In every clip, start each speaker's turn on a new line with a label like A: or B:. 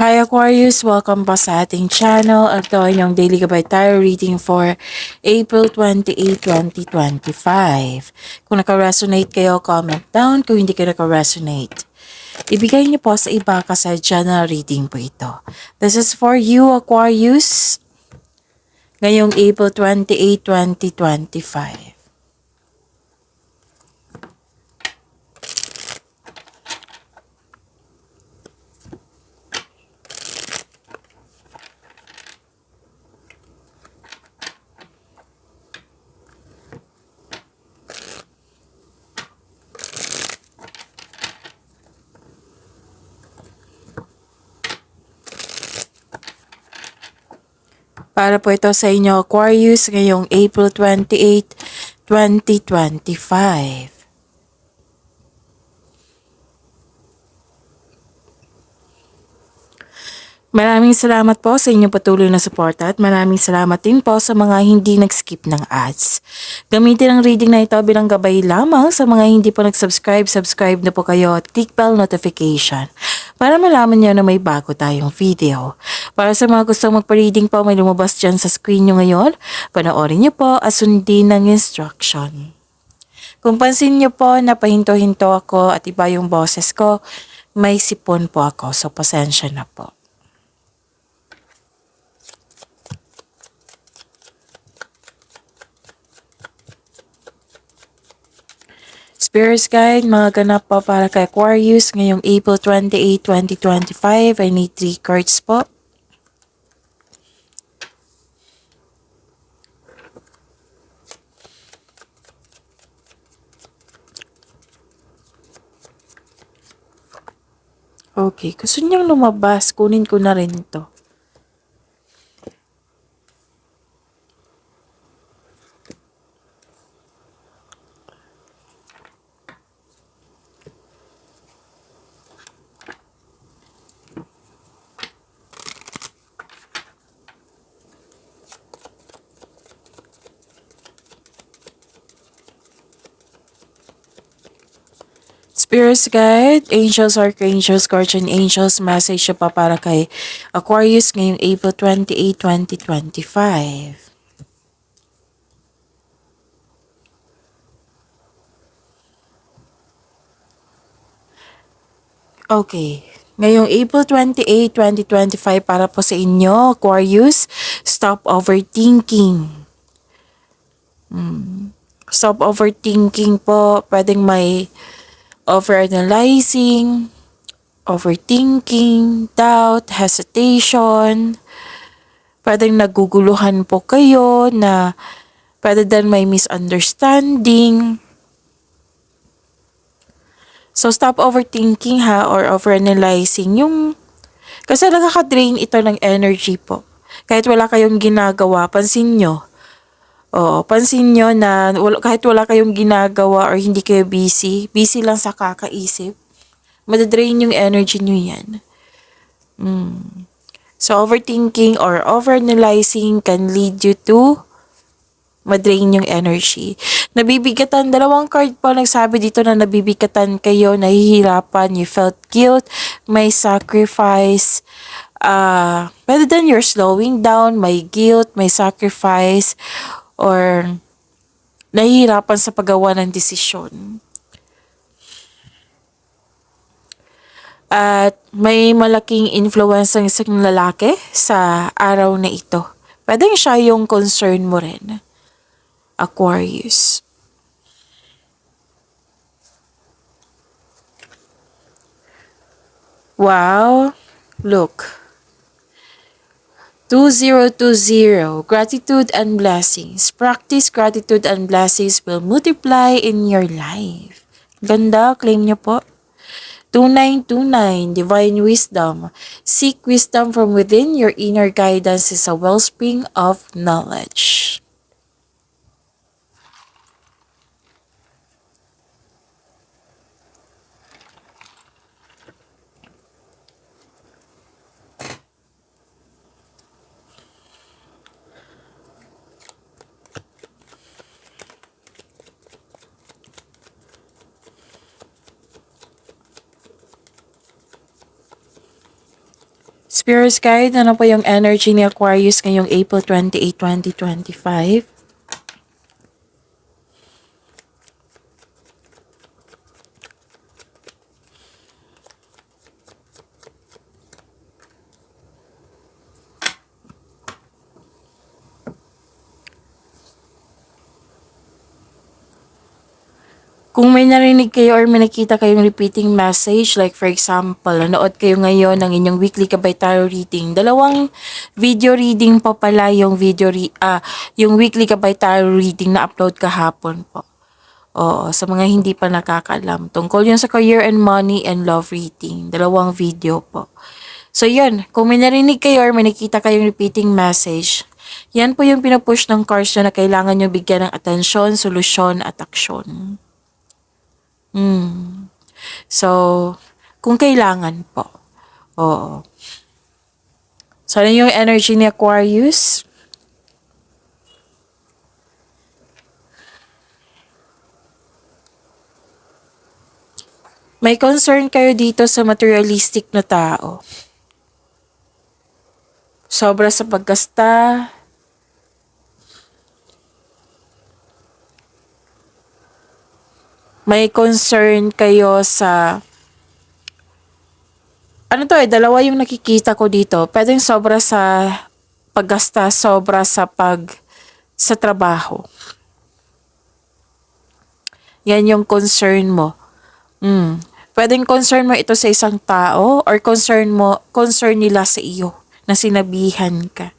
A: Hi Aquarius! Welcome pa sa ating channel. Ito ay yung Daily Gabay Tarot reading for April 28, 2025. Kung naka-resonate kayo, comment down. Kung hindi kayo naka-resonate, ibigay niyo po sa iba kasi general reading po ito. This is for you Aquarius ngayong April 28, 2025. Para po ito sa inyo Aquarius ngayong April 28, 2025. Maraming salamat po sa inyong patuloy na suporta at maraming salamat din po sa mga hindi nag-skip ng ads. Gamitin ang reading na ito bilang gabay lamang sa mga hindi po nag-subscribe, subscribe na po kayo at click bell notification para malaman niyo na may bago tayong video. Para sa mga gustong magpa-reading po, may lumabas dyan sa screen nyo ngayon. Panoorin niyo po at sundin ng instruction. Kung pansin niyo po na pahinto-hinto ako at iba yung boses ko, may sipon po ako so pasensya na po. Spirits Guide, mga ganap po para kay Aquarius ngayong April 28, 2025. I need 3 cards po. Okay, gusto niyang lumabas. Kunin ko na rin to. Spirits Guide, Angels, Archangels, Guardian Angels, message siya pa para kay Aquarius ngayong April 28, 2025. Okay. Ngayong April 28, 2025 para po sa inyo, Aquarius, stop overthinking. Stop overthinking po. Pwedeng may overanalyzing, overthinking, doubt, hesitation. Pwedeng naguguluhan po kayo na pwede din may misunderstanding. So, stop overthinking ha or overanalyzing. Kasi nakaka-drain ito ng energy po. Kahit wala kayong ginagawa, pansin nyo. Pansin nyo na kahit wala kayong ginagawa or hindi kayo busy lang sa kakaisip, madadrain yung energy nyo yan. So, overthinking or overanalyzing can lead you to madrain yung energy. Nabibigatan, dalawang card po nagsabi dito na nabibigatan kayo, nahihirapan, you felt guilt, may sacrifice, pwede din you're slowing down, may guilt, may sacrifice, or nahihirapan sa paggawa ng desisyon. At may malaking influence ng isang lalaki sa araw na ito. Pwedeng siya yung concern mo rin, Aquarius. Wow, look. 2020, gratitude and blessings. Practice gratitude and blessings will multiply in your life. Ganda, claim nyo po. 2929, divine wisdom. Seek wisdom from within. Your inner guidance is a wellspring of knowledge. Spirits Guide, ano po yung energy ni Aquarius ngayong April 28, 2025? Kung may narinig kayo or may nakita kayong repeating message, like for example, nanood kayo ngayon ng inyong weekly Gabay Tarot reading, dalawang video reading pa pala yung yung weekly Gabay Tarot reading na upload kahapon po. Oo, sa mga hindi pa nakakaalam. Tungkol yun sa career and money and love reading. Dalawang video po. So yun, kung may narinig kayo or may nakita kayong repeating message, yan po yung pinupush ng cards na kailangan nyo bigyan ng atensyon, solusyon at aksyon. So, kung kailangan po. Oo. So, ano yung energy ni Aquarius? May concern kayo dito sa materialistic na tao. Sobra sa paggasta. May concern kayo sa... Ano to dalawa yung nakikita ko dito. Pwedeng sobra sa paggasta, sobra sa trabaho. Yan yung concern mo. Pwedeng concern mo ito sa isang tao or concern nila sa iyo na sinabihan ka.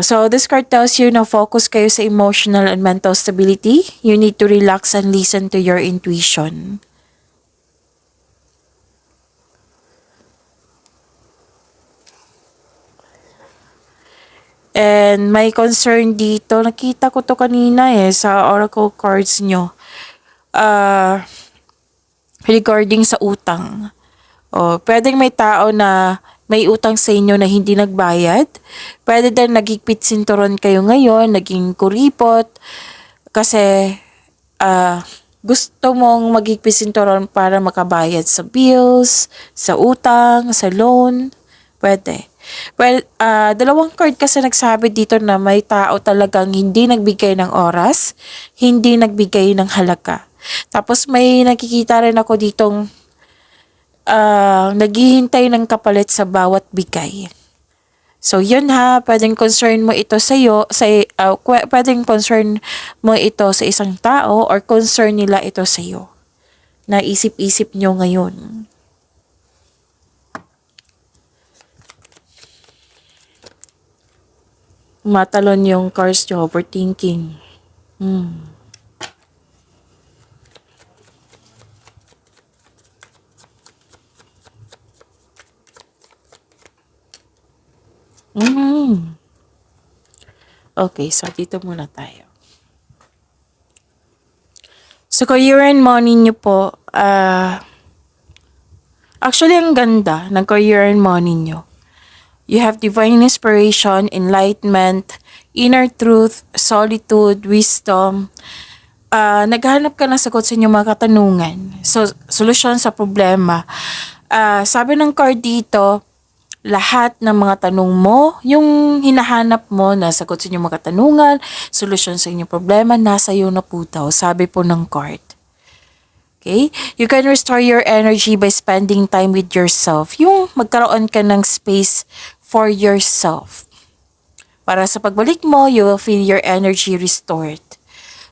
A: So, this card tells you na focus kayo sa emotional and mental stability. You need to relax and listen to your intuition. And may concern dito, nakita ko to kanina sa oracle cards nyo. Regarding sa utang. Pwedeng may tao na may utang sa inyo na hindi nagbayad. Pwede din nagigpit sinturon kayo ngayon, naging kuripot. Kasi gusto mong magigpit sinturon para makabayad sa bills, sa utang, sa loan. Pwede. Well, dalawang card kasi nagsabi dito na may tao talagang hindi nagbigay ng oras, hindi nagbigay ng halaga. Tapos may nakikita rin ako ditong naghihintay ng kapalit sa bawat bigay. So yun pwedeng concern mo ito pwedeng concern mo ito sa isang tao or concern nila ito sa iyo. Naisip-isip nyo ngayon. Matalon yung cards nyo, overthinking. Okay, so dito muna tayo. So, career and money nyo po, actually, ang ganda ng career and money nyo. You have divine inspiration, enlightenment, inner truth, solitude, wisdom. Naghahanap ka ng sagot sa inyong mga katanungan. So, solusyon sa problema. Sabi ng card dito, lahat ng mga tanong mo, yung hinahanap mo na sagot sa inyong mga katanungan, solusyon sa inyong problema, nasa iyo na po daw. Sabi po ng card. Okay? You can restore your energy by spending time with yourself. Yung magkaroon ka ng space for yourself. Para sa pagbalik mo, you will feel your energy restored.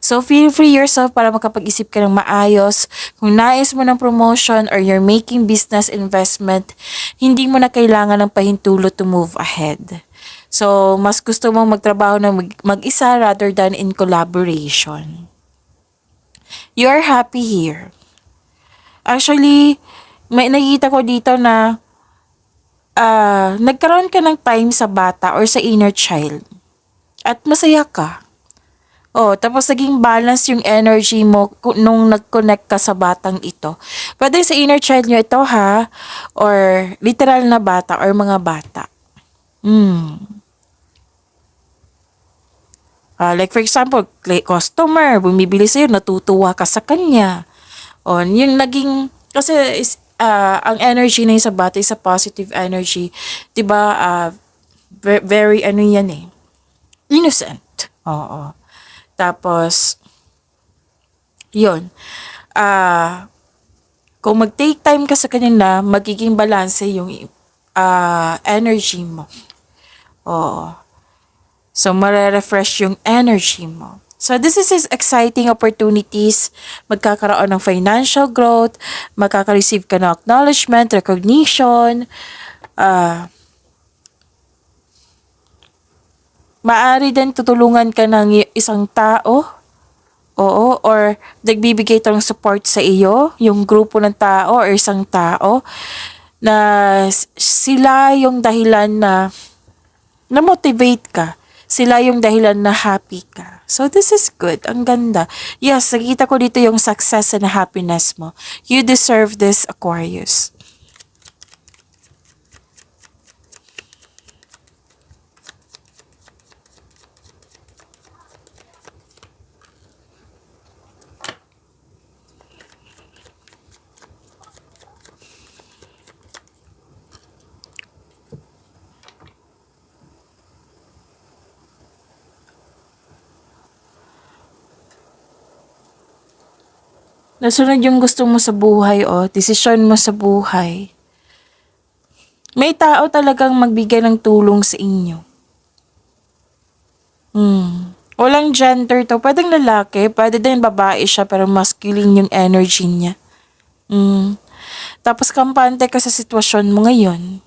A: So, feel free yourself para makapag-isip ka ng maayos. Kung nais mo ng promotion or you're making business investment, hindi mo na kailangan ng pahintulot to move ahead. So, mas gusto mong magtrabaho ng mag-isa rather than in collaboration. You are happy here. Actually, may nakita ko dito na nagkaroon ka ng time sa bata or sa inner child. At masaya ka. Tapos naging balance yung energy mo nung nag-connect ka sa batang ito. Pwede sa inner child nyo ito or literal na bata or mga bata. Like for example, customer, bumibili sa'yo, natutuwa ka sa kanya. Yung naging, kasi ang energy na yun sa bata is a positive energy. 'Di ba? Very ano yan eh. Innocent. Oo. Tapos, yun. Kung mag-take time ka sa kanila, magiging balance yung energy mo. Oo. So, mare-refresh yung energy mo. So, this is exciting opportunities. Magkakaroon ng financial growth, magkaka-receive ka ng acknowledgement, recognition, maaari din tutulungan ka ng isang tao, oo, or nagbibigay ito ng support sa iyo, yung grupo ng tao or isang tao, na sila yung dahilan na motivate ka. Sila yung dahilan na happy ka. So, this is good. Ang ganda. Yes, nakita ko dito yung success and happiness mo. You deserve this, Aquarius. Nasunod yung gusto mo sa buhay, desisyon mo sa buhay. May tao talagang magbigay ng tulong sa inyo. Walang gender to. Pwedeng lalaki, pwede din babae siya, pero masculine yung energy niya. Tapos kampante ka sa sitwasyon mo ngayon.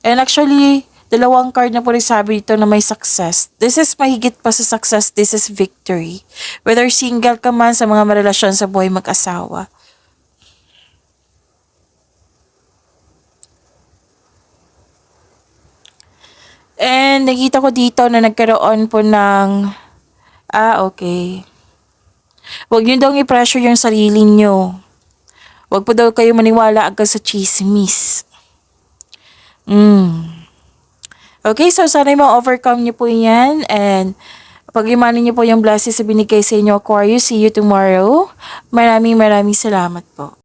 A: And actually, dalawang card na po rin sabi dito na may success. This is mahigit pa sa success, this is victory. Whether single ka man sa mga marelasyon sa buhay mag-asawa. And nakita ko dito na nagkaroon po ng, okay. Huwag niyo daw i-pressure yung sarili niyo. Huwag po daw kayo maniwala agad sa chismis. Okay, so sana ma-overcome niyo po yan and pag-imanin niyo po yung blessings na binigay sa inyo, Aquarius. See you tomorrow. Maraming salamat po.